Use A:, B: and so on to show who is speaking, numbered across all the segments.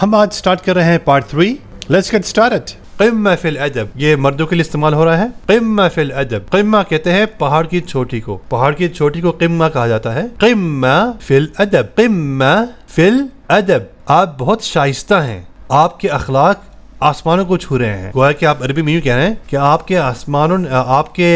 A: हम आज स्टार्ट कर रहे हैं पार्ट 3। Let's get started. क़िम्मा फ़िल अदब, ये मर्दों के लिए इस्तेमाल हो रहा है। क़िम्मा फ़िल अदब, क़िम्मा कहते हैं पहाड़ की चोटी को, पहाड़ की चोटी को क़िम्मा कहा जाता है। क़िम्मा फ़िल अदब, क़िम्मा फ़िल अदब, आप बहुत शाइस्ता हैं, आपके अखलाक आसमानों को छू रहे हैं। गोया कि आप अरबी में यूँ कह रहे हैं कि आपके आसमानों, आपके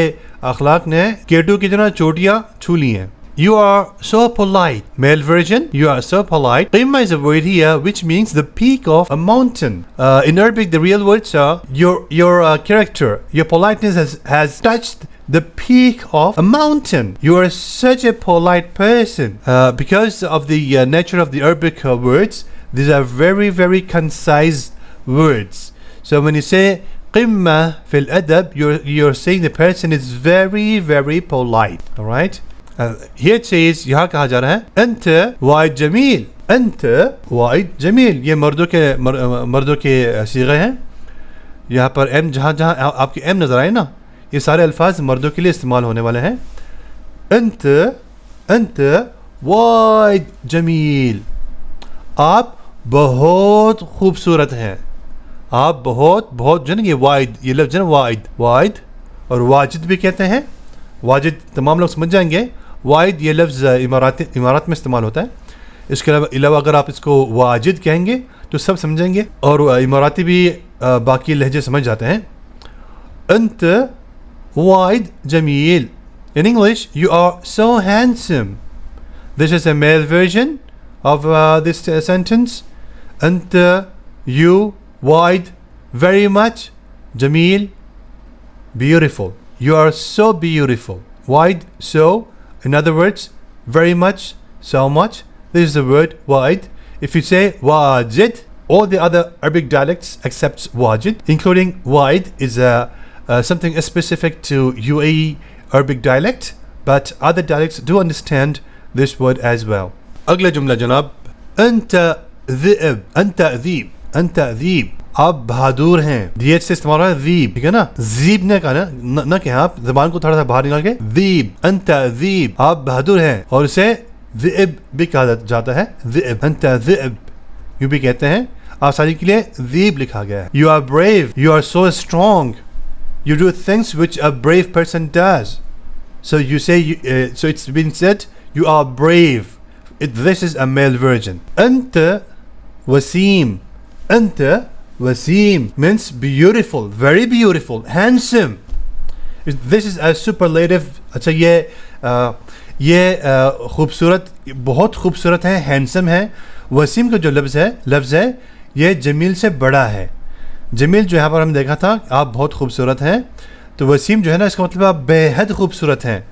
A: अखलाक ने केटू की तरह चोटियाँ छू ली हैं। You are so polite. Male version, you are so polite. Qimma is a word here which means the peak of a mountain. In Arabic, the real words are your character, your politeness has touched the peak of a mountain. You are such a polite person. Because of the nature of the Arabic words, these are very, very concise words. So when you say Qimma fil adab, you're saying the person is very, very polite. All right? Here it says, यहाँ कहा जा रहा है अंत वाइद जमील, अंत वाइद जमील, ये मर्दों के सीगे हैं। यहाँ पर एम, जहाँ जहाँ आपके एम नज़र आए ना, ये सारे अल्फाज मर्दों के लिए इस्तेमाल होने वाले हैं। अंत अंत वाइद जमील, आप बहुत खूबसूरत हैं, आप बहुत बहुत जो है ना, ये वाइद, ये लफ्ज़ है वाइद, वाइद और वाजिद भी कहते हैं। वाजिद तमाम लोग समझ जाएंगे। वाइद ये लफ्ज़ इमारात में इस्तेमाल होता है। इसके अलावा अगर आप इसको वाजिद कहेंगे तो सब समझेंगे, और इमाराती भी बाकी लहजे समझ जाते हैं। अंत वाइद जमील, in English you are so handsome. This is a male version of this sentence. अंत यू वाइद वेरी मच, जमील beautiful, you are so beautiful. Wide, so, in other words, very much, so much. This is the word wide. If you say wajid, all the other Arabic dialects except wajid, including wide, is something specific to UAE Arabic dialect, but other dialects do understand this word as well. अगला जुमला जनाब, अंता ذئب, अंता ذीब, अंता ذीब, आप बहादुर हैं। दियत से इस्तेमाल है ज़ीब, ठीक है ना। ज़ीब ने कहा ना कि आप ज़बान को थोड़ा सा बाहर निकाल के ज़ीब, अंता ज़ीब, आप बहादुर हैं। और इसे ज़िब भी कहा जाता है, ज़िब, अंता ज़िब यूँ भी कहते हैं। आसानी के लिए ज़ीब लिखा गया है। You are brave, you are so strong, you do things which a brave person does. So you say, so it's been said you are brave. This is a male version. अंत वसीम, अंत Wasim means beautiful, very beautiful, handsome. This is a superlative. अच्छा ये खूबसूरत, बहुत खूबसूरत है, handsome है। वसीम का जो लफ्ज़ है ये जमील से बड़ा है। जमील जो यहाँ पर हम देखा था, आप बहुत खूबसूरत हैं, तो वसीम जो है ना, इसका मतलब आप बेहद खूबसूरत हैं,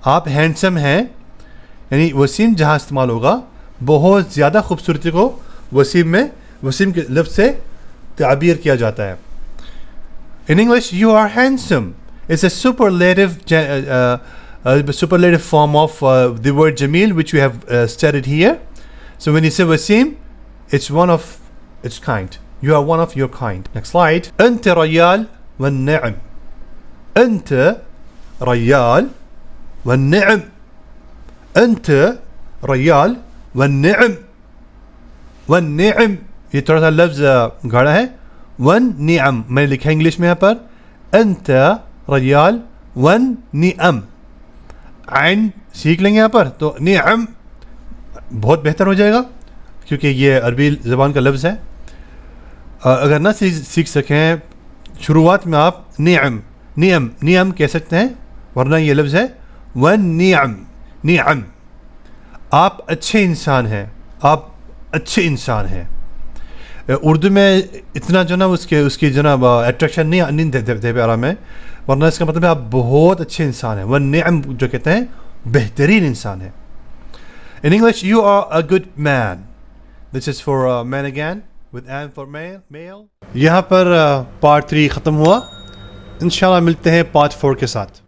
A: आप हैंडसम हैं। यानी वसीम जहाँ इस्तेमाल होगा, बहुत ज़्यादा खूबसूरती को वसीम के लफ्ज़ से ताबीर किया जाता है। In English, you are handsome. It's a superlative form of the word Jamil, which we have studied here. So when you say Wasim, it's one of its kind. You are one of your kind. Next slide. أنت ريال والنعم. أنت ريال والنعم. أنت ريال والنعم. والنعم ये थोड़ा सा लफ्ज़ गाढ़ा है। वन निअम मैंने लिखा है इंग्लिश में यहाँ पर, अंत रयाल वन निअम, आइन सीख लेंगे यहाँ पर तो निअम बहुत बेहतर हो जाएगा, क्योंकि ये अरबी ज़बान का लफ्ज़ है। अगर ना सीख सकें, शुरुआत में आप निअम नियम नियम कह सकते हैं, वरना ये लफ्ज़ है वन निअम, निअम। आप अच्छे इंसान हैं, आप अच्छे इंसान हैं। उर्दू में इतना जो ना उसकी जो ना अट्रैक्शन नहीं देते प्यारा में, वरना इसका मतलब है आप बहुत अच्छे इंसान हैं। वन निअम जो कहते हैं बेहतरीन इंसान है। In English you are a good man. This is for man again with M for male. यहाँ पर पार्ट 3 ख़त्म हुआ। इंशाल्लाह मिलते हैं पार्ट 4 के साथ।